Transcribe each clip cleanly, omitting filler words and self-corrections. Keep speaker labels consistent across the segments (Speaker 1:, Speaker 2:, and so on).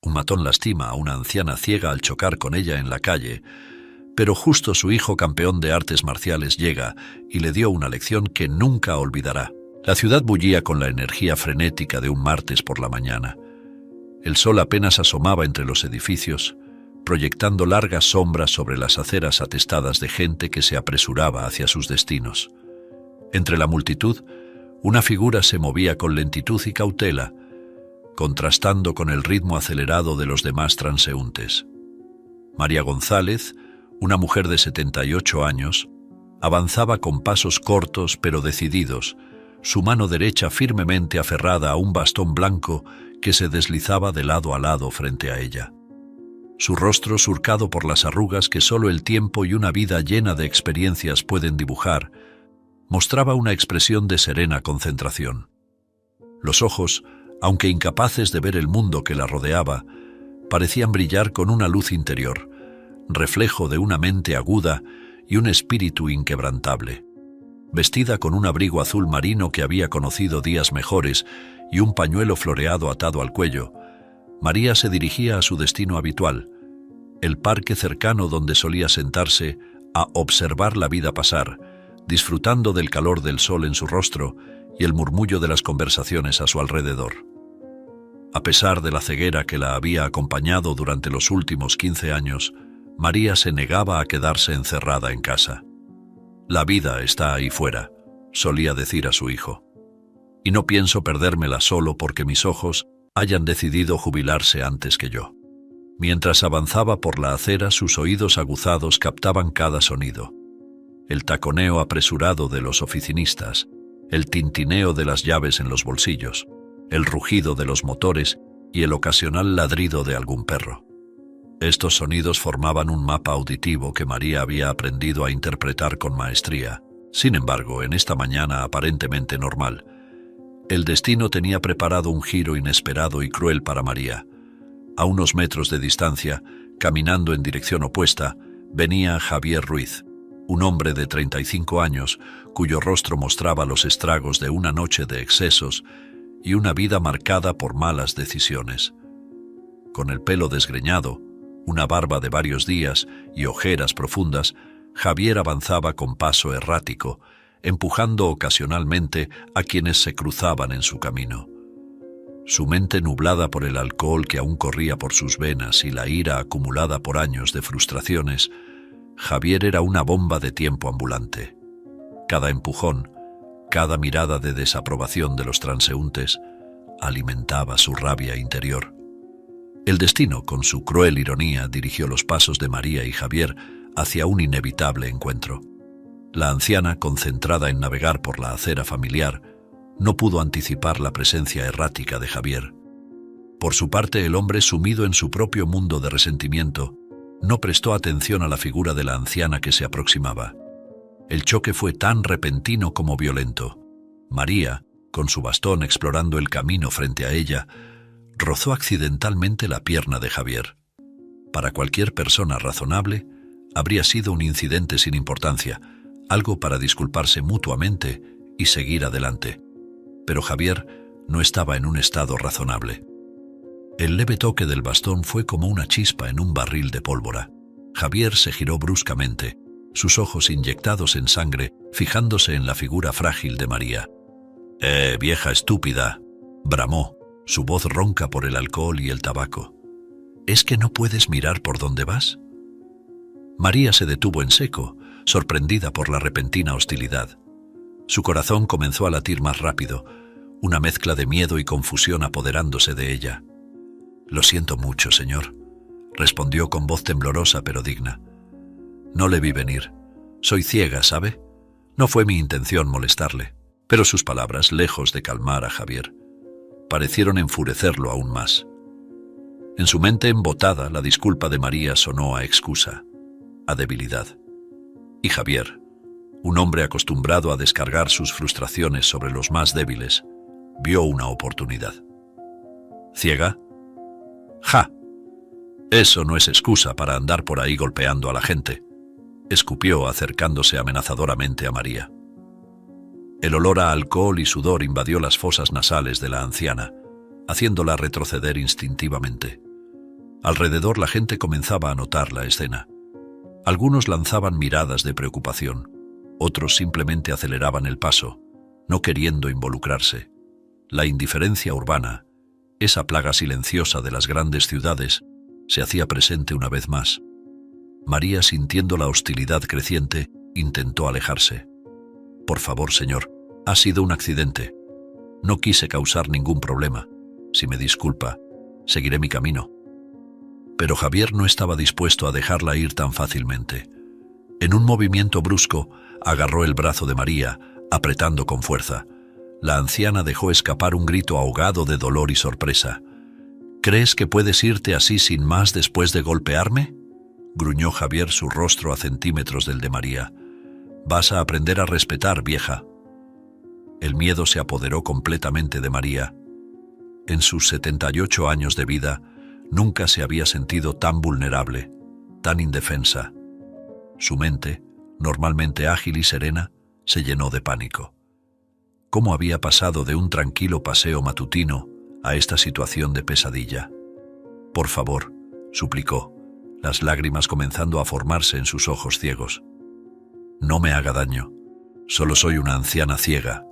Speaker 1: Un matón lastima a una anciana ciega al chocar con ella en la calle, pero justo su hijo campeón de artes marciales llega y le dio una lección que nunca olvidará. La ciudad bullía con la energía frenética de un martes por la mañana. El sol apenas asomaba entre los edificios, proyectando largas sombras sobre las aceras atestadas de gente que se apresuraba hacia sus destinos. Entre la multitud, una figura se movía con lentitud y cautela, contrastando con el ritmo acelerado de los demás transeúntes. María González, una mujer de 78 años, avanzaba con pasos cortos pero decididos, su mano derecha firmemente aferrada a un bastón blanco que se deslizaba de lado a lado frente a ella. Su rostro, surcado por las arrugas que solo el tiempo y una vida llena de experiencias pueden dibujar, mostraba una expresión de serena concentración. Los ojos, aunque incapaces de ver el mundo que la rodeaba, parecían brillar con una luz interior, reflejo de una mente aguda y un espíritu inquebrantable. Vestida con un abrigo azul marino que había conocido días mejores y un pañuelo floreado atado al cuello, María se dirigía a su destino habitual, el parque cercano donde solía sentarse a observar la vida pasar, disfrutando del calor del sol en su rostro y el murmullo de las conversaciones a su alrededor. A pesar de la ceguera que la había acompañado durante los últimos 15 años, María se negaba a quedarse encerrada en casa. «La vida está ahí fuera», solía decir a su hijo, «y no pienso perdérmela solo porque mis ojos hayan decidido jubilarse antes que yo». Mientras avanzaba por la acera, sus oídos aguzados captaban cada sonido. El taconeo apresurado de los oficinistas, el tintineo de las llaves en los bolsillos, el rugido de los motores y el ocasional ladrido de algún perro. Estos sonidos formaban un mapa auditivo que María había aprendido a interpretar con maestría. Sin embargo, en esta mañana aparentemente normal, el destino tenía preparado un giro inesperado y cruel para María. A unos metros de distancia, caminando en dirección opuesta, venía Javier Ruiz, un hombre de 35 años, cuyo rostro mostraba los estragos de una noche de excesos y una vida marcada por malas decisiones. Con el pelo desgreñado, una barba de varios días y ojeras profundas, Javier avanzaba con paso errático, empujando ocasionalmente a quienes se cruzaban en su camino. Su mente nublada por el alcohol que aún corría por sus venas y la ira acumulada por años de frustraciones, Javier era una bomba de tiempo ambulante. Cada empujón, cada mirada de desaprobación de los transeúntes, alimentaba su rabia interior. El destino, con su cruel ironía, dirigió los pasos de María y Javier hacia un inevitable encuentro. La anciana, concentrada en navegar por la acera familiar, no pudo anticipar la presencia errática de Javier. Por su parte, el hombre, sumido en su propio mundo de resentimiento, no prestó atención a la figura de la anciana que se aproximaba. El choque fue tan repentino como violento. María, con su bastón explorando el camino frente a ella, rozó accidentalmente la pierna de Javier. Para cualquier persona razonable, habría sido un incidente sin importancia, algo para disculparse mutuamente y seguir adelante. Pero Javier no estaba en un estado razonable. El leve toque del bastón fue como una chispa en un barril de pólvora. Javier se giró bruscamente, sus ojos inyectados en sangre, fijándose en la figura frágil de María. Vieja estúpida», bramó, su voz ronca por el alcohol y el tabaco. «¿Es que no puedes mirar por dónde vas?». María se detuvo en seco, sorprendida por la repentina hostilidad. Su corazón comenzó a latir más rápido, una mezcla de miedo y confusión apoderándose de ella. «Lo siento mucho, señor», respondió con voz temblorosa pero digna. «No le vi venir. Soy ciega, ¿sabe? No fue mi intención molestarle». Pero sus palabras, lejos de calmar a Javier, parecieron enfurecerlo aún más. En su mente embotada, la disculpa de María sonó a excusa, a debilidad. Y Javier, un hombre acostumbrado a descargar sus frustraciones sobre los más débiles, vio una oportunidad. «¿Ciega? ¡Ja! Eso no es excusa para andar por ahí golpeando a la gente», escupió acercándose amenazadoramente a María. El olor a alcohol y sudor invadió las fosas nasales de la anciana, haciéndola retroceder instintivamente. Alrededor la gente comenzaba a notar la escena. Algunos lanzaban miradas de preocupación, otros simplemente aceleraban el paso, no queriendo involucrarse. La indiferencia urbana, esa plaga silenciosa de las grandes ciudades, se hacía presente una vez más. María, sintiendo la hostilidad creciente, intentó alejarse. «Por favor, señor, ha sido un accidente. No quise causar ningún problema. Si me disculpa, seguiré mi camino». Pero Javier no estaba dispuesto a dejarla ir tan fácilmente. En un movimiento brusco, agarró el brazo de María, apretando con fuerza. La anciana dejó escapar un grito ahogado de dolor y sorpresa. «¿Crees que puedes irte así sin más después de golpearme?», gruñó Javier, su rostro a centímetros del de María. «Vas a aprender a respetar, vieja». El miedo se apoderó completamente de María. En sus 78 años de vida, nunca se había sentido tan vulnerable, tan indefensa. Su mente, normalmente ágil y serena, se llenó de pánico. ¿Cómo había pasado de un tranquilo paseo matutino a esta situación de pesadilla? «Por favor», suplicó, las lágrimas comenzando a formarse en sus ojos ciegos. «No me haga daño. Solo soy una anciana ciega.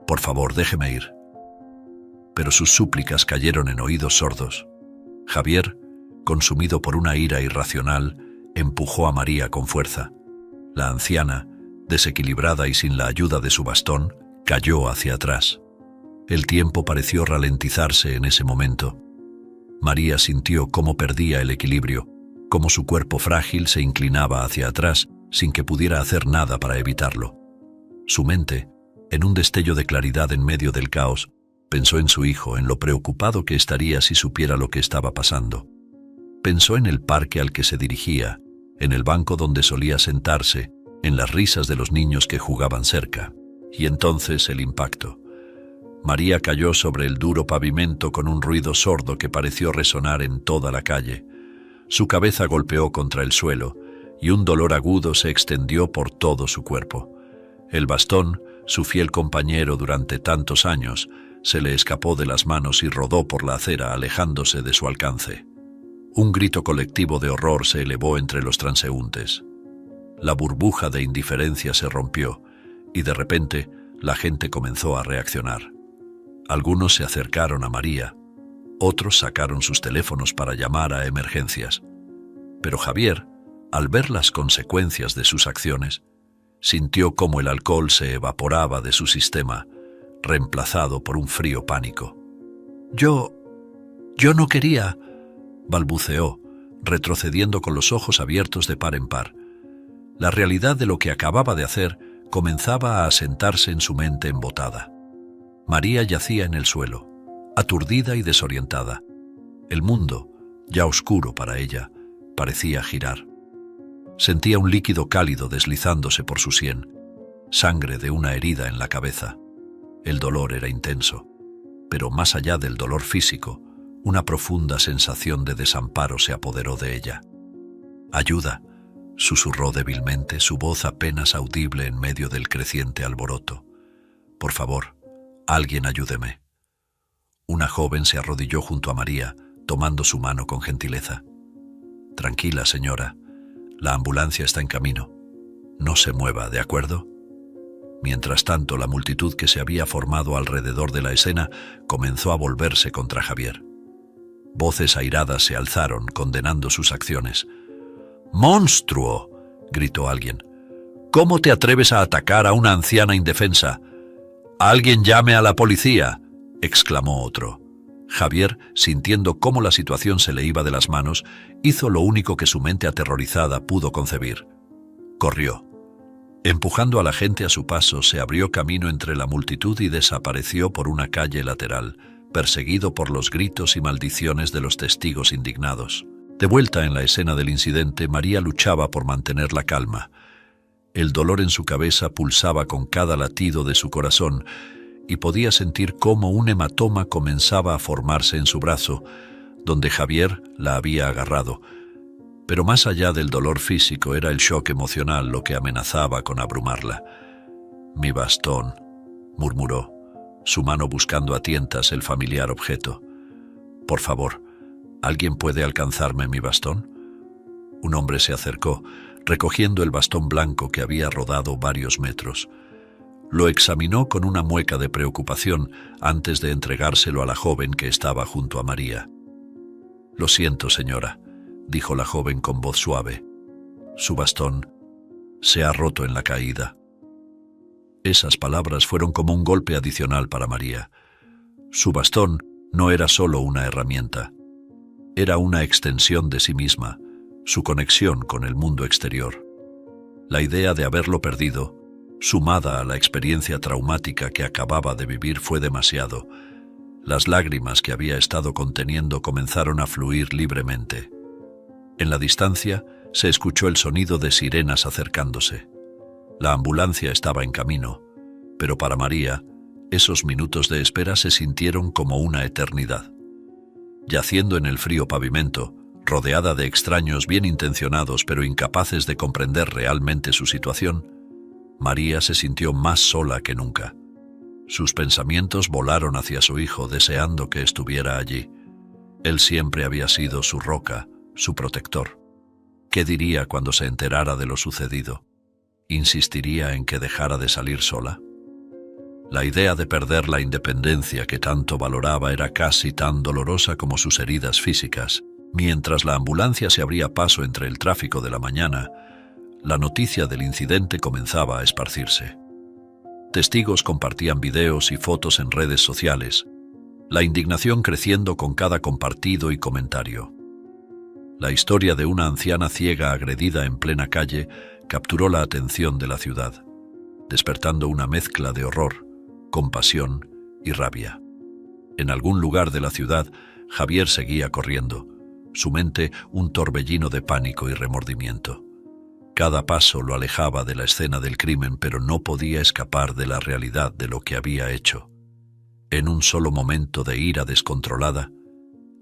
Speaker 1: Por favor, déjeme ir». Pero sus súplicas cayeron en oídos sordos. Javier, consumido por una ira irracional, empujó a María con fuerza. La anciana, desequilibrada y sin la ayuda de su bastón, cayó hacia atrás. El tiempo pareció ralentizarse en ese momento. María sintió cómo perdía el equilibrio, cómo su cuerpo frágil se inclinaba hacia atrás sin que pudiera hacer nada para evitarlo. Su mente, en un destello de claridad en medio del caos, pensó en su hijo, en lo preocupado que estaría si supiera lo que estaba pasando. Pensó en el parque al que se dirigía, en el banco donde solía sentarse, en las risas de los niños que jugaban cerca. Y entonces el impacto. María cayó sobre el duro pavimento con un ruido sordo que pareció resonar en toda la calle. Su cabeza golpeó contra el suelo y un dolor agudo se extendió por todo su cuerpo. El bastón, su fiel compañero durante tantos años, se le escapó de las manos y rodó por la acera alejándose de su alcance. Un grito colectivo de horror se elevó entre los transeúntes. La burbuja de indiferencia se rompió y de repente la gente comenzó a reaccionar. Algunos se acercaron a María, otros sacaron sus teléfonos para llamar a emergencias. Pero Javier, al ver las consecuencias de sus acciones, sintió cómo el alcohol se evaporaba de su sistema, reemplazado por un frío pánico. Yo no quería», balbuceó, retrocediendo con los ojos abiertos de par en par. La realidad de lo que acababa de hacer comenzaba a asentarse en su mente embotada. María yacía en el suelo, aturdida y desorientada. El mundo, ya oscuro para ella, parecía girar. Sentía un líquido cálido deslizándose por su sien, sangre de una herida en la cabeza. El dolor era intenso, pero más allá del dolor físico, una profunda sensación de desamparo se apoderó de ella. «Ayuda», susurró débilmente, su voz apenas audible en medio del creciente alboroto. «Por favor, alguien ayúdeme». Una joven se arrodilló junto a María, tomando su mano con gentileza. «Tranquila, señora, la ambulancia está en camino. No se mueva, ¿de acuerdo?». Mientras tanto, la multitud que se había formado alrededor de la escena comenzó a volverse contra Javier. Voces airadas se alzaron, condenando sus acciones. «¡Monstruo!», gritó alguien. «¿Cómo te atreves a atacar a una anciana indefensa?». «¡Alguien llame a la policía!», exclamó otro. Javier, sintiendo cómo la situación se le iba de las manos, hizo lo único que su mente aterrorizada pudo concebir. Corrió. Empujando a la gente a su paso, se abrió camino entre la multitud y desapareció por una calle lateral, perseguido por los gritos y maldiciones de los testigos indignados. De vuelta en la escena del incidente, María luchaba por mantener la calma. El dolor en su cabeza pulsaba con cada latido de su corazón y podía sentir cómo un hematoma comenzaba a formarse en su brazo, donde Javier la había agarrado. Pero más allá del dolor físico era el shock emocional lo que amenazaba con abrumarla. «Mi bastón», murmuró, su mano buscando a tientas el familiar objeto. «Por favor, ¿Alguien puede alcanzarme mi bastón? Un hombre se acercó, recogiendo el bastón blanco que había rodado varios metros. Lo examinó con una mueca de preocupación antes de entregárselo a la joven que estaba junto a María. «Lo siento, señora», dijo la joven con voz suave. «Su bastón se ha roto en la caída». Esas palabras fueron como un golpe adicional para María. Su bastón no era solo una herramienta, era una extensión de sí misma, su conexión con el mundo exterior. La idea de haberlo perdido, sumada a la experiencia traumática que acababa de vivir, fue demasiado. Las lágrimas que había estado conteniendo comenzaron a fluir libremente. En la distancia se escuchó el sonido de sirenas acercándose. La ambulancia estaba en camino, pero para María, esos minutos de espera se sintieron como una eternidad. Yaciendo en el frío pavimento, rodeada de extraños bien intencionados pero incapaces de comprender realmente su situación, María se sintió más sola que nunca. Sus pensamientos volaron hacia su hijo, deseando que estuviera allí. Él siempre había sido su roca, su protector. ¿Qué diría cuando se enterara de lo sucedido? ¿Insistiría en que dejara de salir sola? La idea de perder la independencia que tanto valoraba era casi tan dolorosa como sus heridas físicas. Mientras la ambulancia se abría paso entre el tráfico de la mañana, la noticia del incidente comenzaba a esparcirse. Testigos compartían videos y fotos en redes sociales, la indignación creciendo con cada compartido y comentario. La historia de una anciana ciega agredida en plena calle capturó la atención de la ciudad, despertando una mezcla de horror, compasión y rabia. En algún lugar de la ciudad, Javier seguía corriendo, su mente un torbellino de pánico y remordimiento. Cada paso lo alejaba de la escena del crimen, pero no podía escapar de la realidad de lo que había hecho. En un solo momento de ira descontrolada,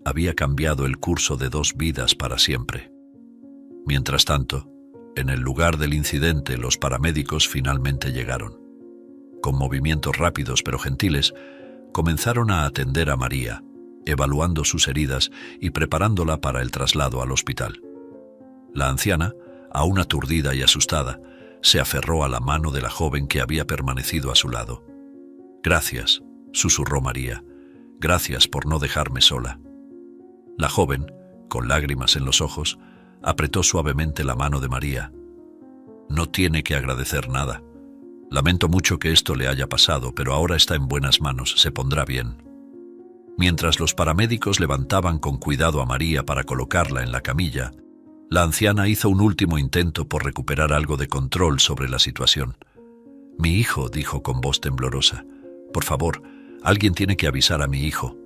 Speaker 1: había cambiado el curso de 2 vidas para siempre. Mientras tanto, en el lugar del incidente, los paramédicos finalmente llegaron. Con movimientos rápidos pero gentiles, comenzaron a atender a María, evaluando sus heridas y preparándola para el traslado al hospital. La anciana, aún aturdida y asustada, se aferró a la mano de la joven que había permanecido a su lado. «Gracias», susurró María, «gracias por no dejarme sola». La joven, con lágrimas en los ojos, apretó suavemente la mano de María. «No tiene que agradecer nada. Lamento mucho que esto le haya pasado, pero ahora está en buenas manos, se pondrá bien». Mientras los paramédicos levantaban con cuidado a María para colocarla en la camilla, la anciana hizo un último intento por recuperar algo de control sobre la situación. «Mi hijo», dijo con voz temblorosa. «Por favor, alguien tiene que avisar a mi hijo».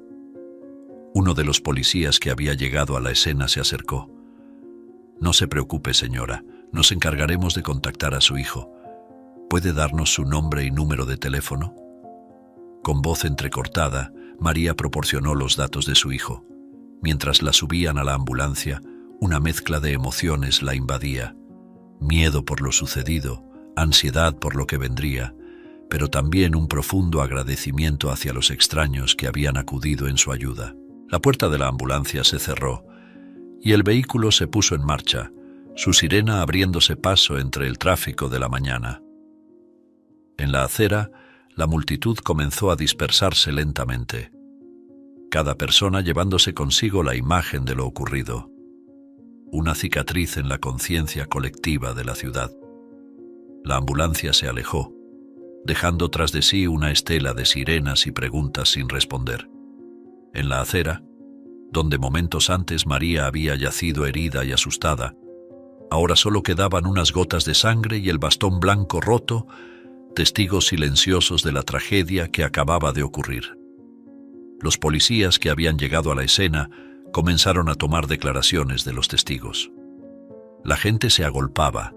Speaker 1: Uno de los policías que había llegado a la escena se acercó. «No se preocupe, señora, nos encargaremos de contactar a su hijo. ¿Puede darnos su nombre y número de teléfono?» Con voz entrecortada, María proporcionó los datos de su hijo. Mientras la subían a la ambulancia, una mezcla de emociones la invadía. Miedo por lo sucedido, ansiedad por lo que vendría, pero también un profundo agradecimiento hacia los extraños que habían acudido en su ayuda. La puerta de la ambulancia se cerró y el vehículo se puso en marcha, su sirena abriéndose paso entre el tráfico de la mañana. En la acera, la multitud comenzó a dispersarse lentamente, cada persona llevándose consigo la imagen de lo ocurrido, una cicatriz en la conciencia colectiva de la ciudad. La ambulancia se alejó, dejando tras de sí una estela de sirenas y preguntas sin responder. En la acera, donde momentos antes María había yacido herida y asustada, ahora solo quedaban unas gotas de sangre y el bastón blanco roto, testigos silenciosos de la tragedia que acababa de ocurrir. Los policías que habían llegado a la escena comenzaron a tomar declaraciones de los testigos. La gente se agolpaba,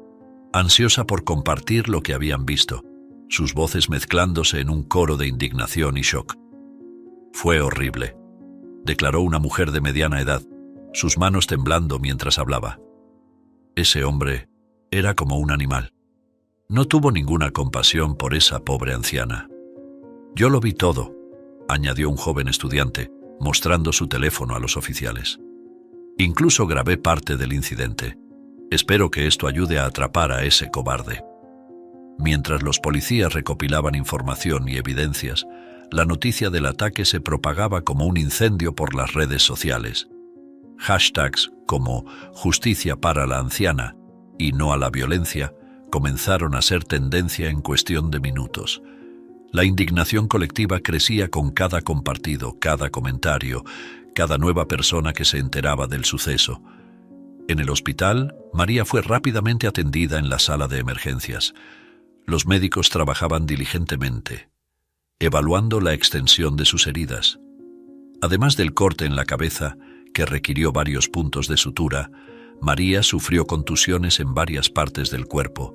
Speaker 1: ansiosa por compartir lo que habían visto, sus voces mezclándose en un coro de indignación y shock. «Fue horrible», declaró una mujer de mediana edad, sus manos temblando mientras hablaba. «Ese hombre era como un animal. No tuvo ninguna compasión por esa pobre anciana». «Yo lo vi todo», añadió un joven estudiante, mostrando su teléfono a los oficiales. Incluso grabé parte del incidente. Espero que esto ayude a atrapar a ese cobarde. Mientras los policías recopilaban información y evidencias, la noticia del ataque se propagaba como un incendio por las redes sociales. Hashtags como Justicia para la anciana y No a la violencia comenzaron a ser tendencia en cuestión de minutos. La indignación colectiva crecía con cada compartido, cada comentario, cada nueva persona que se enteraba del suceso. En el hospital, María fue rápidamente atendida en la sala de emergencias. Los médicos trabajaban diligentemente, evaluando la extensión de sus heridas. Además del corte en la cabeza, que requirió varios puntos de sutura, María sufrió contusiones en varias partes del cuerpo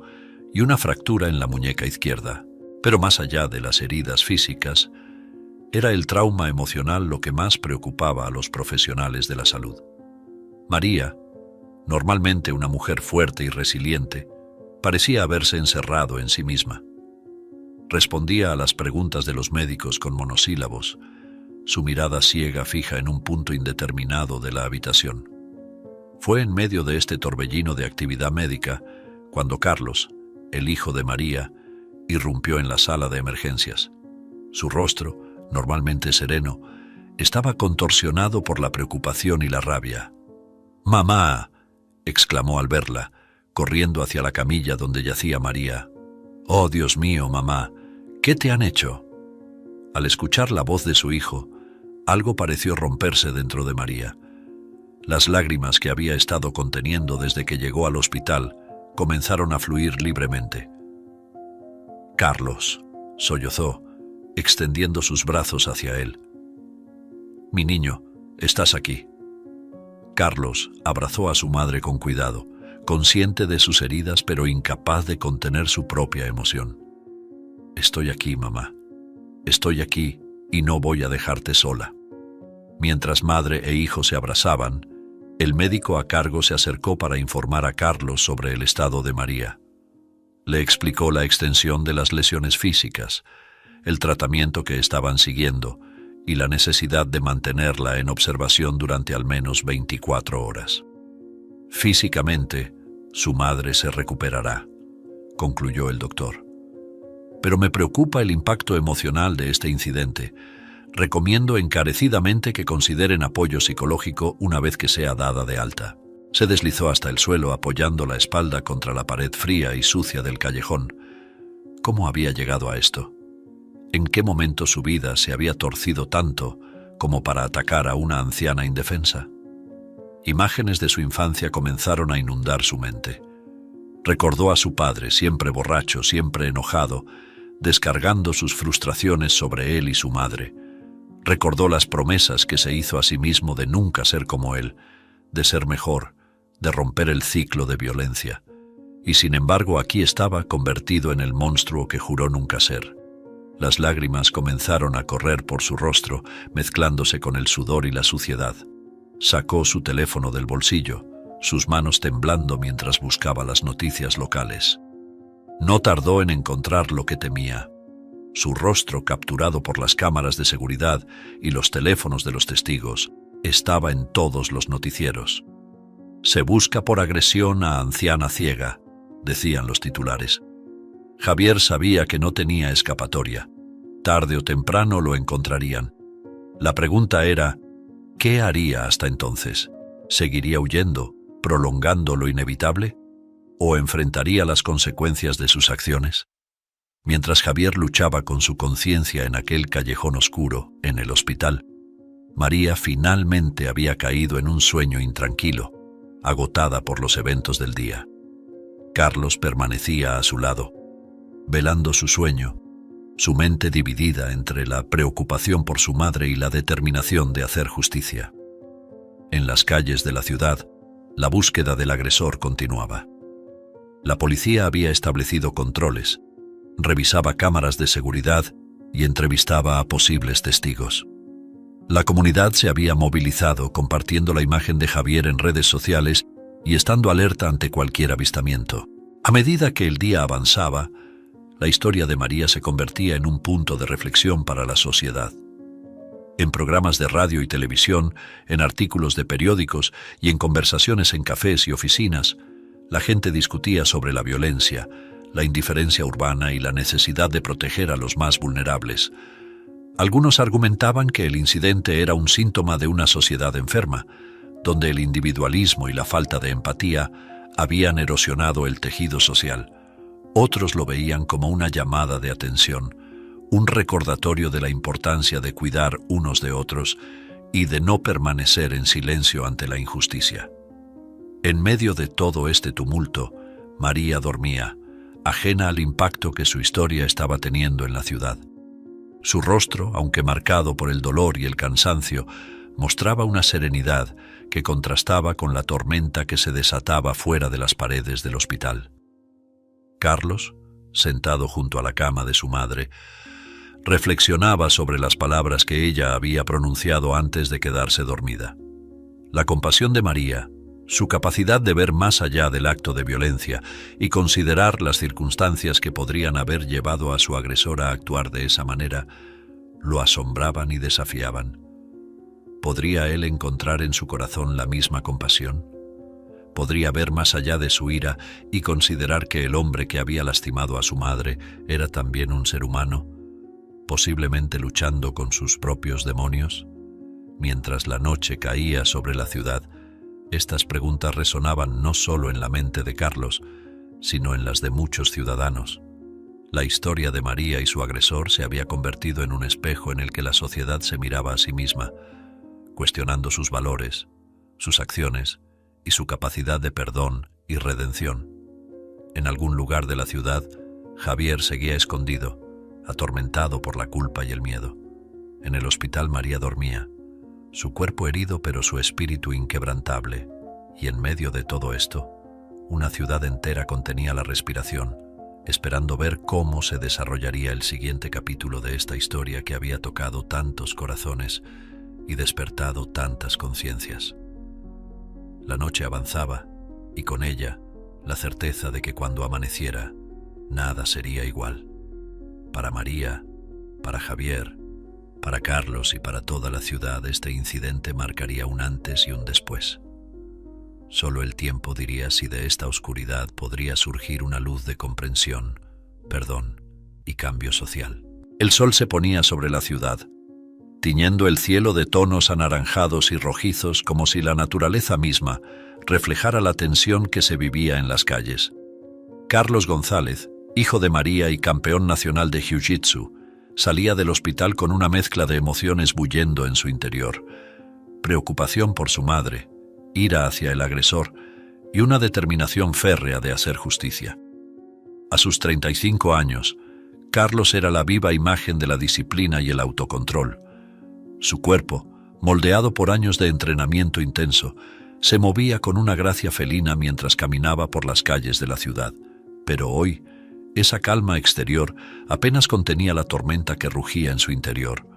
Speaker 1: y una fractura en la muñeca izquierda. Pero más allá de las heridas físicas, era el trauma emocional lo que más preocupaba a los profesionales de la salud. María, normalmente una mujer fuerte y resiliente, parecía haberse encerrado en sí misma. Respondía a las preguntas de los médicos con monosílabos, su mirada ciega fija en un punto indeterminado de la habitación. Fue en medio de este torbellino de actividad médica cuando Carlos, el hijo de María, irrumpió en la sala de emergencias. Su rostro, normalmente sereno, estaba contorsionado por la preocupación y la rabia. «¡Mamá!», exclamó al verla, corriendo hacia la camilla donde yacía María. «¡Oh, Dios mío, mamá! ¿Qué te han hecho?». Al escuchar la voz de su hijo, algo pareció romperse dentro de María. Las lágrimas que había estado conteniendo desde que llegó al hospital comenzaron a fluir libremente. «Carlos», sollozó, extendiendo sus brazos hacia él. «Mi niño, estás aquí». Carlos abrazó a su madre con cuidado, consciente de sus heridas pero incapaz de contener su propia emoción. «Estoy aquí, mamá. Estoy aquí y no voy a dejarte sola». Mientras madre e hijo se abrazaban, el médico a cargo se acercó para informar a Carlos sobre el estado de María. Le explicó la extensión de las lesiones físicas, el tratamiento que estaban siguiendo y la necesidad de mantenerla en observación durante al menos 24 horas. «Físicamente, su madre se recuperará», concluyó el doctor. «Pero me preocupa el impacto emocional de este incidente. Recomiendo encarecidamente que consideren apoyo psicológico una vez que sea dada de alta». Se deslizó hasta el suelo apoyando la espalda contra la pared fría y sucia del callejón. ¿Cómo había llegado a esto? ¿En qué momento su vida se había torcido tanto como para atacar a una anciana indefensa? Imágenes de su infancia comenzaron a inundar su mente. Recordó a su padre, siempre borracho, siempre enojado, descargando sus frustraciones sobre él y su madre. Recordó las promesas que se hizo a sí mismo de nunca ser como él, de ser mejor, de romper el ciclo de violencia. Y sin embargo aquí estaba convertido en el monstruo que juró nunca ser. Las lágrimas comenzaron a correr por su rostro, mezclándose con el sudor y la suciedad. Sacó su teléfono del bolsillo, sus manos temblando mientras buscaba las noticias locales. No tardó en encontrar lo que temía. Su rostro, capturado por las cámaras de seguridad y los teléfonos de los testigos, estaba en todos los noticieros. «Se busca por agresión a anciana ciega», decían los titulares. Javier sabía que no tenía escapatoria. Tarde o temprano lo encontrarían. La pregunta era, ¿qué haría hasta entonces? ¿Seguiría huyendo, prolongando lo inevitable? ¿O enfrentaría las consecuencias de sus acciones? Mientras Javier luchaba con su conciencia en aquel callejón oscuro, en el hospital, María finalmente había caído en un sueño intranquilo, agotada por los eventos del día. Carlos permanecía a su lado, velando su sueño, su mente dividida entre la preocupación por su madre y la determinación de hacer justicia. En las calles de la ciudad, la búsqueda del agresor continuaba. La policía había establecido controles, revisaba cámaras de seguridad y entrevistaba a posibles testigos. La comunidad se había movilizado compartiendo la imagen de Javier en redes sociales y estando alerta ante cualquier avistamiento. A medida que el día avanzaba, la historia de María se convertía en un punto de reflexión para la sociedad. En programas de radio y televisión, en artículos de periódicos y en conversaciones en cafés y oficinas, la gente discutía sobre la violencia, la indiferencia urbana y la necesidad de proteger a los más vulnerables. Algunos argumentaban que el incidente era un síntoma de una sociedad enferma, donde el individualismo y la falta de empatía habían erosionado el tejido social. Otros lo veían como una llamada de atención, un recordatorio de la importancia de cuidar unos de otros y de no permanecer en silencio ante la injusticia. En medio de todo este tumulto, María dormía, ajena al impacto que su historia estaba teniendo en la ciudad. Su rostro, aunque marcado por el dolor y el cansancio, mostraba una serenidad que contrastaba con la tormenta que se desataba fuera de las paredes del hospital. Carlos, sentado junto a la cama de su madre, reflexionaba sobre las palabras que ella había pronunciado antes de quedarse dormida. La compasión de María, su capacidad de ver más allá del acto de violencia y considerar las circunstancias que podrían haber llevado a su agresor a actuar de esa manera, lo asombraban y desafiaban. ¿Podría él encontrar en su corazón la misma compasión? ¿Podría ver más allá de su ira y considerar que el hombre que había lastimado a su madre era también un ser humano, posiblemente luchando con sus propios demonios? Mientras la noche caía sobre la ciudad, estas preguntas resonaban no solo en la mente de Carlos, sino en las de muchos ciudadanos. La historia de María y su agresor se había convertido en un espejo en el que la sociedad se miraba a sí misma, cuestionando sus valores, sus acciones y su capacidad de perdón y redención. En algún lugar de la ciudad, Javier seguía escondido, atormentado por la culpa y el miedo. En el hospital María dormía, su cuerpo herido pero su espíritu inquebrantable, y en medio de todo esto, una ciudad entera contenía la respiración, esperando ver cómo se desarrollaría el siguiente capítulo de esta historia que había tocado tantos corazones y despertado tantas conciencias. La noche avanzaba, y con ella la certeza de que cuando amaneciera, nada sería igual. Para María, para Javier, para Carlos y para toda la ciudad, este incidente marcaría un antes y un después. Solo el tiempo diría si de esta oscuridad podría surgir una luz de comprensión, perdón y cambio social. El sol se ponía sobre la ciudad, tiñendo el cielo de tonos anaranjados y rojizos como si la naturaleza misma reflejara la tensión que se vivía en las calles. Carlos González, hijo de María y campeón nacional de Jiu-Jitsu, salía del hospital con una mezcla de emociones bullendo en su interior: preocupación por su madre, ira hacia el agresor y una determinación férrea de hacer justicia. A sus 35 años, Carlos era la viva imagen de la disciplina y el autocontrol. Su cuerpo, moldeado por años de entrenamiento intenso, se movía con una gracia felina mientras caminaba por las calles de la ciudad. Pero hoy, esa calma exterior apenas contenía la tormenta que rugía en su interior.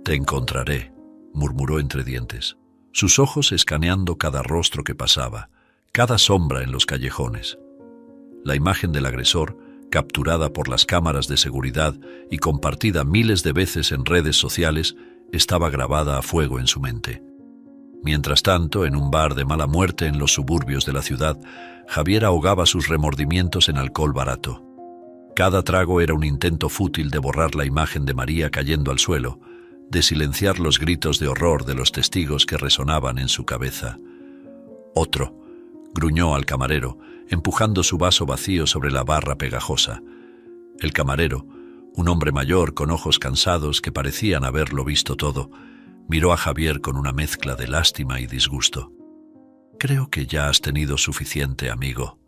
Speaker 1: «Te encontraré», murmuró entre dientes, sus ojos escaneando cada rostro que pasaba, cada sombra en los callejones. La imagen del agresor, capturada por las cámaras de seguridad y compartida miles de veces en redes sociales, estaba grabada a fuego en su mente. Mientras tanto, en un bar de mala muerte en los suburbios de la ciudad, Javier ahogaba sus remordimientos en alcohol barato. Cada trago era un intento fútil de borrar la imagen de María cayendo al suelo, de silenciar los gritos de horror de los testigos que resonaban en su cabeza. «Otro», gruñó al camarero, empujando su vaso vacío sobre la barra pegajosa. El camarero, un hombre mayor con ojos cansados que parecían haberlo visto todo, miró a Javier con una mezcla de lástima y disgusto. «Creo que ya has tenido suficiente, amigo»,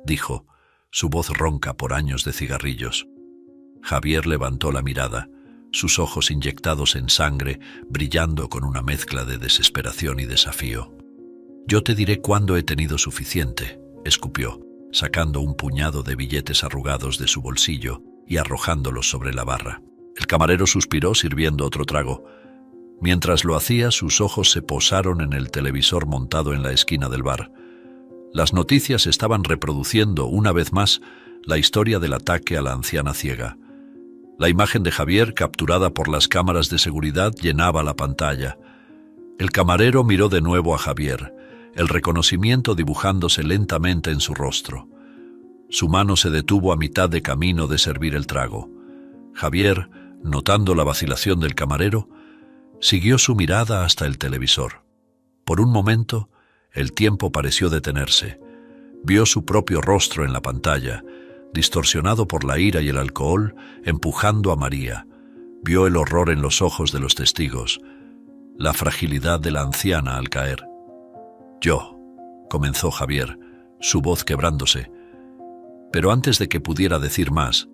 Speaker 1: dijo, su voz ronca por años de cigarrillos. Javier levantó la mirada, sus ojos inyectados en sangre, brillando con una mezcla de desesperación y desafío. «Yo te diré cuándo he tenido suficiente», escupió, sacando un puñado de billetes arrugados de su bolsillo y arrojándolos sobre la barra. El camarero suspiró sirviendo otro trago. Mientras lo hacía, sus ojos se posaron en el televisor montado en la esquina del bar. Las noticias estaban reproduciendo una vez más la historia del ataque a la anciana ciega. La imagen de Javier, capturada por las cámaras de seguridad, llenaba la pantalla. El camarero miró de nuevo a Javier, el reconocimiento dibujándose lentamente en su rostro. Su mano se detuvo a mitad de camino de servir el trago. Javier, notando la vacilación del camarero, siguió su mirada hasta el televisor. Por un momento, el tiempo pareció detenerse. Vio su propio rostro en la pantalla, distorsionado por la ira y el alcohol, empujando a María. Vio el horror en los ojos de los testigos, la fragilidad de la anciana al caer. «Yo», comenzó Javier, su voz quebrándose. Pero antes de que pudiera decir más,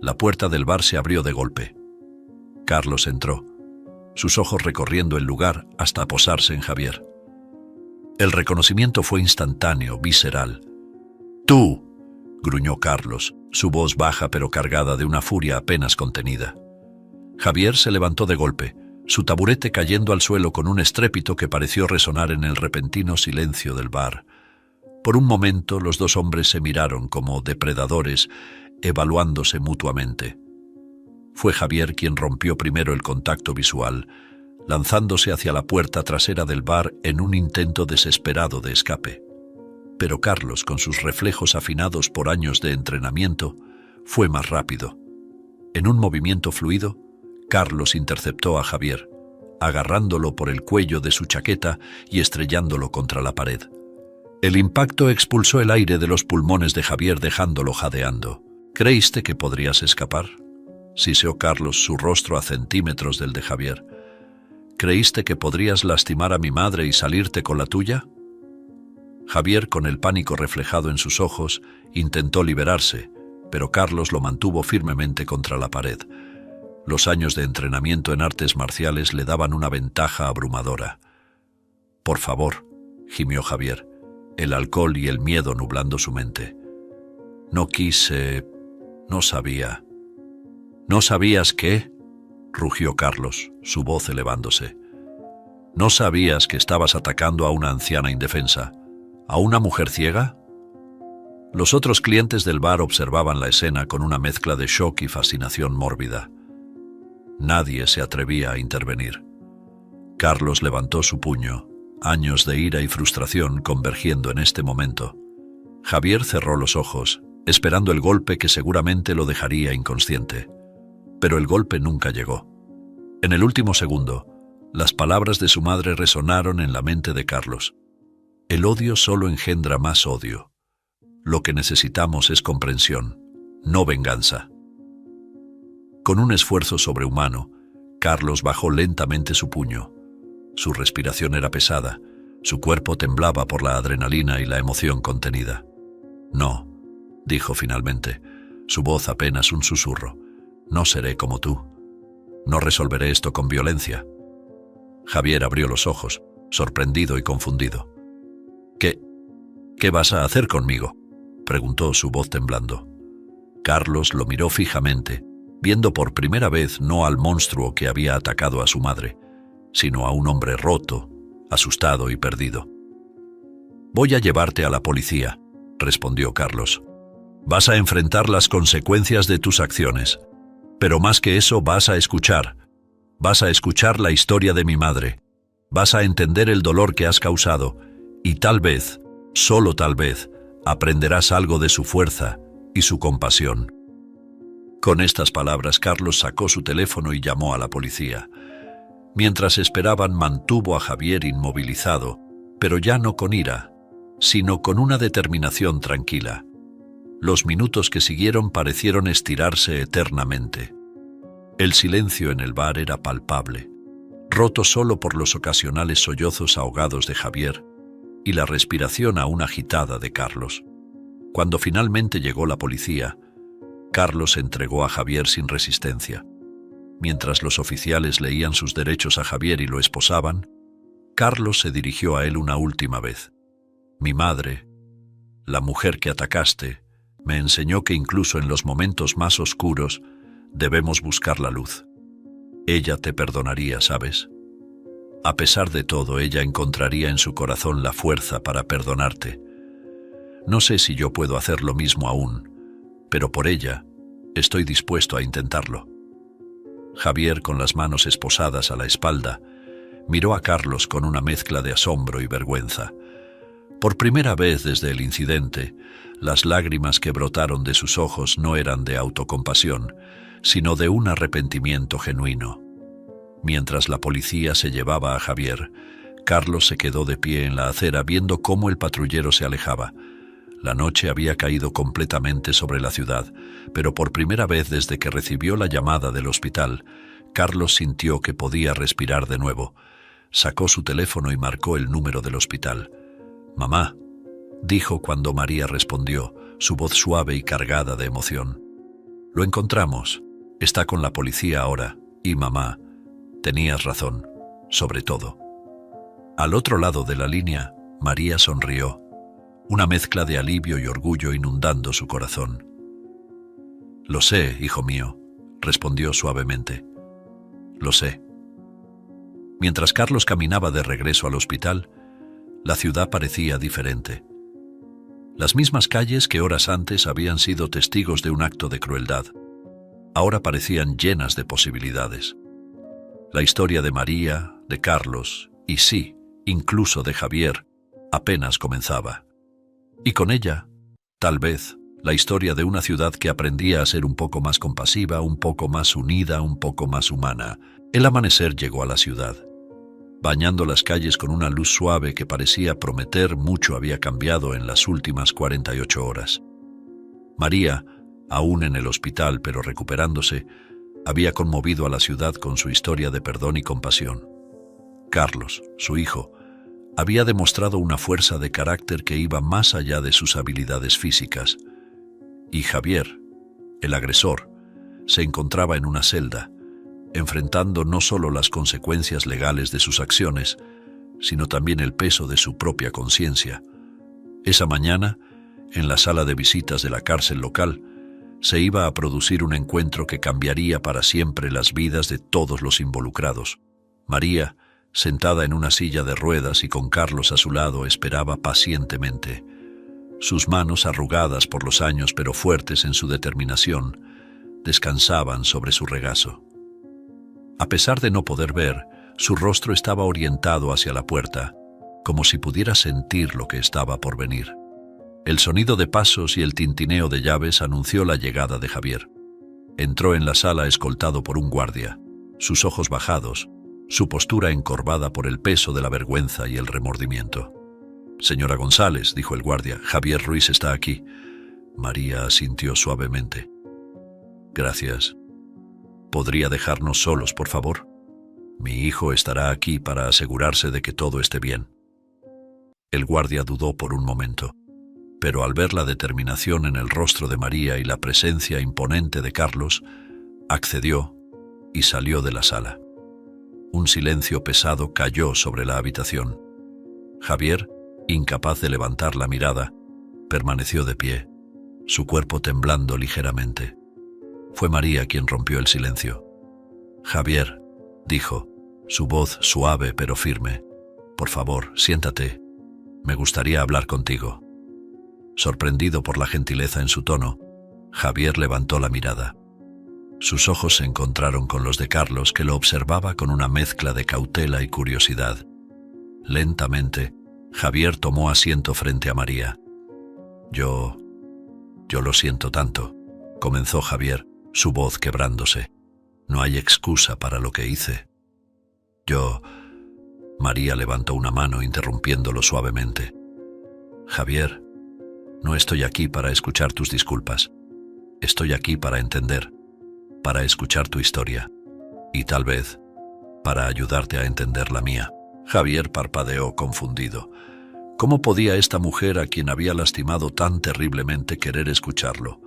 Speaker 1: la puerta del bar se abrió de golpe. Carlos entró, sus ojos recorriendo el lugar hasta posarse en Javier. El reconocimiento fue instantáneo, visceral. «¡Tú!», gruñó Carlos, su voz baja pero cargada de una furia apenas contenida. Javier se levantó de golpe, su taburete cayendo al suelo con un estrépito que pareció resonar en el repentino silencio del bar. Por un momento los dos hombres se miraron como depredadores, evaluándose mutuamente. Fue Javier quien rompió primero el contacto visual, lanzándose hacia la puerta trasera del bar en un intento desesperado de escape. Pero Carlos, con sus reflejos afinados por años de entrenamiento, fue más rápido. En un movimiento fluido, Carlos interceptó a Javier, agarrándolo por el cuello de su chaqueta y estrellándolo contra la pared. El impacto expulsó el aire de los pulmones de Javier dejándolo jadeando. «¿Creíste que podrías escapar?», siseó Carlos, su rostro a centímetros del de Javier. «¿Creíste que podrías lastimar a mi madre y salirte con la tuya?». Javier, con el pánico reflejado en sus ojos, intentó liberarse, pero Carlos lo mantuvo firmemente contra la pared. Los años de entrenamiento en artes marciales le daban una ventaja abrumadora. «Por favor», gimió Javier, el alcohol y el miedo nublando su mente. «No quise... no sabía». «¿No sabías qué?», rugió Carlos, su voz elevándose. «¿No sabías que estabas atacando a una anciana indefensa? ¿A una mujer ciega?». Los otros clientes del bar observaban la escena con una mezcla de shock y fascinación mórbida. Nadie se atrevía a intervenir. Carlos levantó su puño, años de ira y frustración convergiendo en este momento. Javier cerró los ojos, esperando el golpe que seguramente lo dejaría inconsciente. Pero el golpe nunca llegó. En el último segundo, las palabras de su madre resonaron en la mente de Carlos. «El odio solo engendra más odio. Lo que necesitamos es comprensión, no venganza». Con un esfuerzo sobrehumano, Carlos bajó lentamente su puño. Su respiración era pesada, su cuerpo temblaba por la adrenalina y la emoción contenida. «No», dijo finalmente, su voz apenas un susurro. «No seré como tú. No resolveré esto con violencia». Javier abrió los ojos, sorprendido y confundido. ¿Qué vas a hacer conmigo?», preguntó su voz temblando. Carlos lo miró fijamente, viendo por primera vez no al monstruo que había atacado a su madre, sino a un hombre roto, asustado y perdido. «Voy a llevarte a la policía», respondió Carlos. «Vas a enfrentar las consecuencias de tus acciones. Pero más que eso, vas a escuchar. Vas a escuchar la historia de mi madre. Vas a entender el dolor que has causado y tal vez, solo tal vez, aprenderás algo de su fuerza y su compasión». Con estas palabras, Carlos sacó su teléfono y llamó a la policía. Mientras esperaban, mantuvo a Javier inmovilizado, pero ya no con ira, sino con una determinación tranquila. Los minutos que siguieron parecieron estirarse eternamente. El silencio en el bar era palpable, roto solo por los ocasionales sollozos ahogados de Javier y la respiración aún agitada de Carlos. Cuando finalmente llegó la policía, Carlos entregó a Javier sin resistencia. Mientras los oficiales leían sus derechos a Javier y lo esposaban, Carlos se dirigió a él una última vez. «Mi madre, la mujer que atacaste, me enseñó que incluso en los momentos más oscuros debemos buscar la luz. Ella te perdonaría, ¿sabes? A pesar de todo, ella encontraría en su corazón la fuerza para perdonarte. No sé si yo puedo hacer lo mismo aún, pero por ella estoy dispuesto a intentarlo». Javier, con las manos esposadas a la espalda, miró a Carlos con una mezcla de asombro y vergüenza. Por primera vez desde el incidente, las lágrimas que brotaron de sus ojos no eran de autocompasión, sino de un arrepentimiento genuino. Mientras la policía se llevaba a Javier, Carlos se quedó de pie en la acera viendo cómo el patrullero se alejaba. La noche había caído completamente sobre la ciudad, pero por primera vez desde que recibió la llamada del hospital, Carlos sintió que podía respirar de nuevo. Sacó su teléfono y marcó el número del hospital. «Mamá», dijo cuando María respondió, su voz suave y cargada de emoción. «Lo encontramos. Está con la policía ahora. Y mamá, tenías razón, sobre todo». Al otro lado de la línea, María sonrió, una mezcla de alivio y orgullo inundando su corazón. «Lo sé, hijo mío», respondió suavemente. «Lo sé». Mientras Carlos caminaba de regreso al hospital, la ciudad parecía diferente. Las mismas calles que horas antes habían sido testigos de un acto de crueldad, ahora parecían llenas de posibilidades. La historia de María, de Carlos y sí, incluso de Javier, apenas comenzaba. Y con ella, tal vez, la historia de una ciudad que aprendía a ser un poco más compasiva, un poco más unida, un poco más humana. El amanecer llegó a la ciudad. Bañando las calles con una luz suave que parecía prometer mucho había cambiado en las últimas 48 horas. María, aún en el hospital pero recuperándose, había conmovido a la ciudad con su historia de perdón y compasión. Carlos, su hijo, había demostrado una fuerza de carácter que iba más allá de sus habilidades físicas. Y Javier, el agresor, se encontraba en una celda, enfrentando no solo las consecuencias legales de sus acciones, sino también el peso de su propia conciencia. Esa mañana, en la sala de visitas de la cárcel local, se iba a producir un encuentro que cambiaría para siempre las vidas de todos los involucrados. María, sentada en una silla de ruedas y con Carlos a su lado, esperaba pacientemente. Sus manos, arrugadas por los años pero fuertes en su determinación, descansaban sobre su regazo. A pesar de no poder ver, su rostro estaba orientado hacia la puerta, como si pudiera sentir lo que estaba por venir. El sonido de pasos y el tintineo de llaves anunció la llegada de Javier. Entró en la sala escoltado por un guardia, sus ojos bajados, su postura encorvada por el peso de la vergüenza y el remordimiento. «Señora González», dijo el guardia, «Javier Ruiz está aquí». María asintió suavemente. «Gracias. ¿Podría dejarnos solos, por favor? Mi hijo estará aquí para asegurarse de que todo esté bien». El guardia dudó por un momento, pero al ver la determinación en el rostro de María y la presencia imponente de Carlos, accedió y salió de la sala. Un silencio pesado cayó sobre la habitación. Javier, incapaz de levantar la mirada, permaneció de pie, su cuerpo temblando ligeramente. Fue María quien rompió el silencio. «Javier», dijo, su voz suave pero firme, «por favor, siéntate. Me gustaría hablar contigo». Sorprendido por la gentileza en su tono, Javier levantó la mirada. Sus ojos se encontraron con los de Carlos, que lo observaba con una mezcla de cautela y curiosidad. Lentamente, Javier tomó asiento frente a María. Yo lo siento tanto», comenzó Javier, su voz quebrándose. «No hay excusa para lo que hice». María levantó una mano interrumpiéndolo suavemente. «Javier, no estoy aquí para escuchar tus disculpas. Estoy aquí para entender, para escuchar tu historia y tal vez para ayudarte a entender la mía». Javier parpadeó confundido. ¿Cómo podía esta mujer a quien había lastimado tan terriblemente querer escucharlo?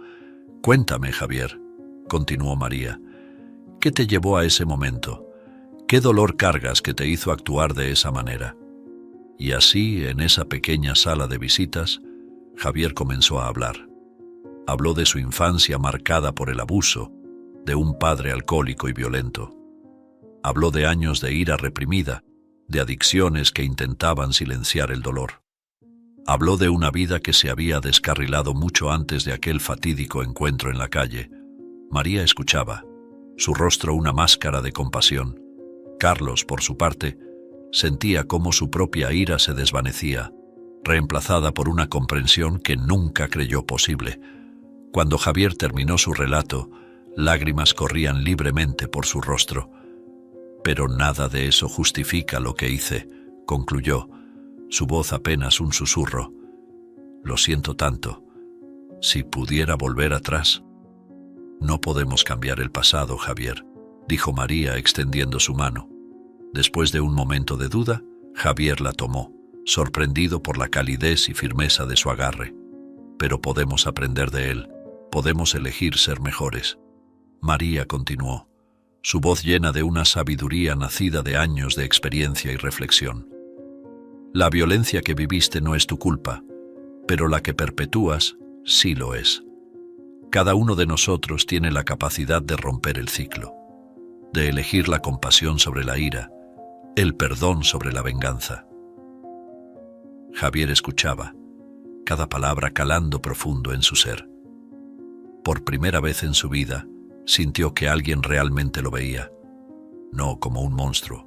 Speaker 1: «Cuéntame, Javier», continuó María, «¿qué te llevó a ese momento? ¿Qué dolor cargas que te hizo actuar de esa manera?» Y así, en esa pequeña sala de visitas, Javier comenzó a hablar. Habló de su infancia marcada por el abuso, de un padre alcohólico y violento. Habló de años de ira reprimida, de adicciones que intentaban silenciar el dolor. Habló de una vida que se había descarrilado mucho antes de aquel fatídico encuentro en la calle. María escuchaba, su rostro una máscara de compasión. Carlos, por su parte, sentía cómo su propia ira se desvanecía, reemplazada por una comprensión que nunca creyó posible. Cuando Javier terminó su relato, lágrimas corrían libremente por su rostro. «Pero nada de eso justifica lo que hice», concluyó, su voz apenas un susurro. «Lo siento tanto. Si pudiera volver atrás». «No podemos cambiar el pasado, Javier», dijo María extendiendo su mano. Después de un momento de duda, Javier la tomó, sorprendido por la calidez y firmeza de su agarre. «Pero podemos aprender de él, podemos elegir ser mejores». María continuó, su voz llena de una sabiduría nacida de años de experiencia y reflexión. «La violencia que viviste no es tu culpa, pero la que perpetúas sí lo es. Cada uno de nosotros tiene la capacidad de romper el ciclo, de elegir la compasión sobre la ira, el perdón sobre la venganza». Javier escuchaba, cada palabra calando profundo en su ser. Por primera vez en su vida, sintió que alguien realmente lo veía, no como un monstruo,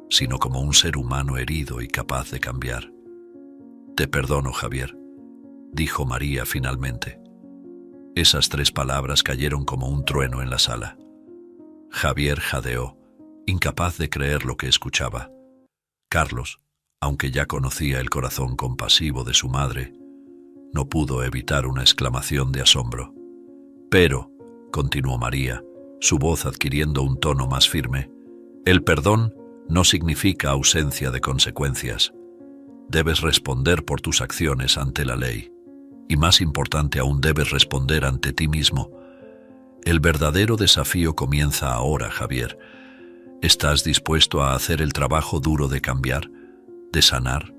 Speaker 1: sino como un ser humano herido y capaz de cambiar. «Te perdono, Javier», dijo María finalmente. Esas 3 palabras cayeron como un trueno en la sala. Javier jadeó, incapaz de creer lo que escuchaba. Carlos, aunque ya conocía el corazón compasivo de su madre, no pudo evitar una exclamación de asombro. «Pero», continuó María, su voz adquiriendo un tono más firme, «el perdón no significa ausencia de consecuencias. Debes responder por tus acciones ante la ley. Y más importante aún, debes responder ante ti mismo. El verdadero desafío comienza ahora, Javier. ¿Estás dispuesto a hacer el trabajo duro de cambiar, de sanar?»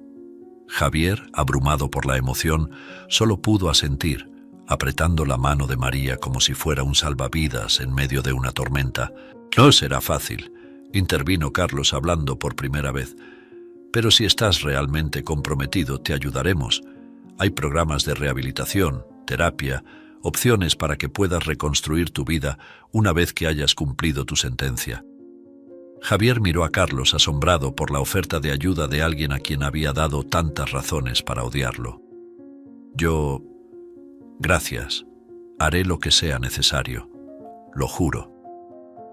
Speaker 1: Javier, abrumado por la emoción, solo pudo asentir, apretando la mano de María como si fuera un salvavidas en medio de una tormenta. «No será fácil», intervino Carlos hablando por primera vez. «Pero si estás realmente comprometido, te ayudaremos. Hay programas de rehabilitación, terapia, opciones para que puedas reconstruir tu vida una vez que hayas cumplido tu sentencia». Javier miró a Carlos asombrado por la oferta de ayuda de alguien a quien había dado tantas razones para odiarlo. «Yo... Gracias. Haré lo que sea necesario. Lo juro».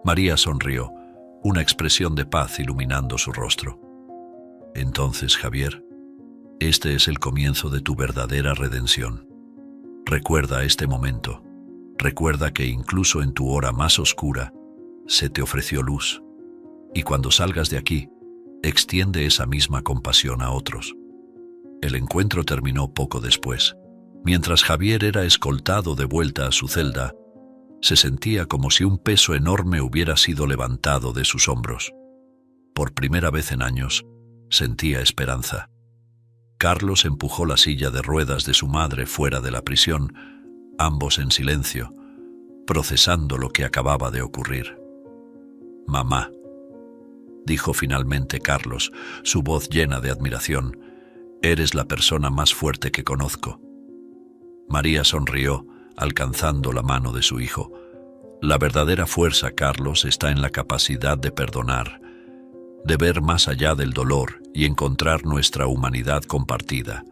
Speaker 1: María sonrió, una expresión de paz iluminando su rostro. «Entonces, Javier, este es el comienzo de tu verdadera redención. Recuerda este momento. Recuerda que incluso en tu hora más oscura se te ofreció luz. Y cuando salgas de aquí, extiende esa misma compasión a otros». El encuentro terminó poco después. Mientras Javier era escoltado de vuelta a su celda, se sentía como si un peso enorme hubiera sido levantado de sus hombros. Por primera vez en años, sentía esperanza. Carlos empujó la silla de ruedas de su madre fuera de la prisión, ambos en silencio, procesando lo que acababa de ocurrir. «Mamá», dijo finalmente Carlos, su voz llena de admiración, «eres la persona más fuerte que conozco». María sonrió, alcanzando la mano de su hijo. «La verdadera fuerza, Carlos, está en la capacidad de perdonar, de ver más allá del dolor y encontrar nuestra humanidad compartida».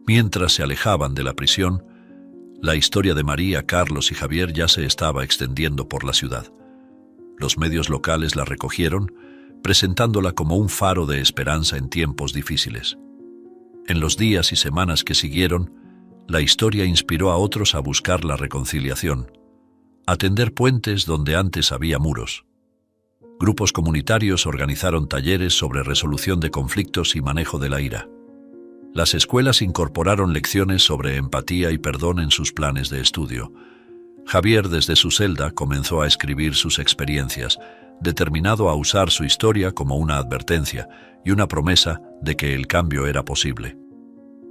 Speaker 1: Mientras se alejaban de la prisión, la historia de María, Carlos y Javier ya se estaba extendiendo por la ciudad. Los medios locales la recogieron, presentándola como un faro de esperanza en tiempos difíciles. En los días y semanas que siguieron, la historia inspiró a otros a buscar la reconciliación, a tender puentes donde antes había muros. Grupos comunitarios organizaron talleres sobre resolución de conflictos y manejo de la ira. Las escuelas incorporaron lecciones sobre empatía y perdón en sus planes de estudio. Javier, desde su celda, comenzó a escribir sus experiencias, determinado a usar su historia como una advertencia y una promesa de que el cambio era posible.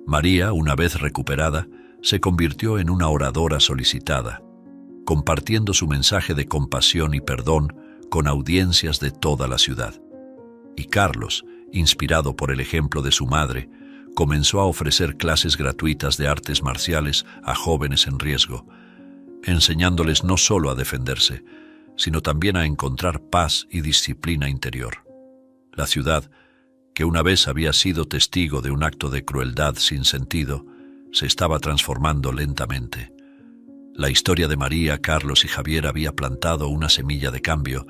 Speaker 1: María, una vez recuperada, se convirtió en una oradora solicitada, compartiendo su mensaje de compasión y perdón con audiencias de toda la ciudad. Y Carlos, inspirado por el ejemplo de su madre, comenzó a ofrecer clases gratuitas de artes marciales a jóvenes en riesgo, enseñándoles no solo a defenderse, sino también a encontrar paz y disciplina interior. La ciudad, que una vez había sido testigo de un acto de crueldad sin sentido, se estaba transformando lentamente. La historia de María, Carlos y Javier había plantado una semilla de cambio,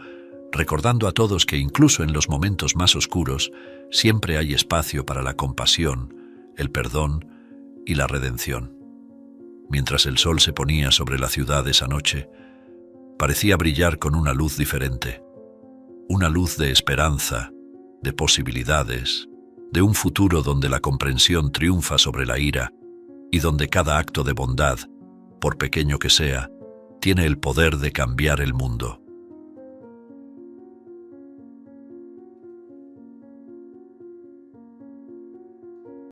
Speaker 1: recordando a todos que incluso en los momentos más oscuros siempre hay espacio para la compasión, el perdón y la redención. Mientras el sol se ponía sobre la ciudad esa noche, parecía brillar con una luz diferente, una luz de esperanza, de posibilidades, de un futuro donde la comprensión triunfa sobre la ira y donde cada acto de bondad, por pequeño que sea, tiene el poder de cambiar el mundo.